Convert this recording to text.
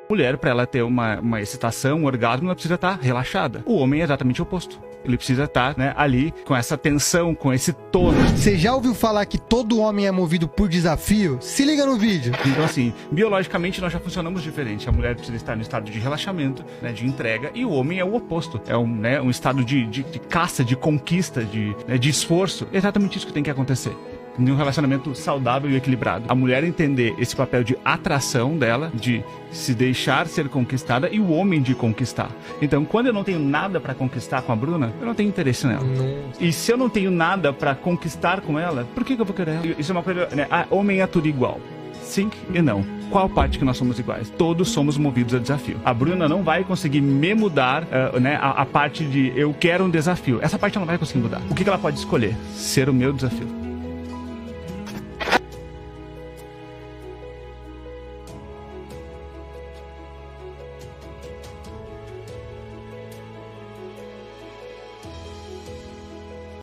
Mulher, para ela ter uma excitação, um orgasmo, ela precisa estar relaxada. O homem é exatamente o oposto. Ele precisa estar, né, ali com essa tensão, com esse tono. Você já ouviu falar que todo homem é movido por desafio? Se liga no vídeo. Então, assim, biologicamente nós já funcionamos diferente. A mulher precisa estar no estado de relaxamento, né, de entrega, e o homem é o oposto. É um estado de caça, de conquista, de esforço. É exatamente isso que tem que acontecer em um relacionamento saudável e equilibrado. A mulher entender esse papel de atração dela, de se deixar ser conquistada, e o homem de conquistar. Então, quando eu não tenho nada pra conquistar com a Bruna, eu não tenho interesse nela. E se eu não tenho nada pra conquistar com ela, por que eu vou querer ela? Isso é uma coisa, né? Homem é tudo igual. Sim e não. Qual parte que nós somos iguais? Todos somos movidos a desafio. A Bruna não vai conseguir me mudar, a parte de eu quero um desafio. Essa parte ela não vai conseguir mudar. O que ela pode escolher? Ser o meu desafio.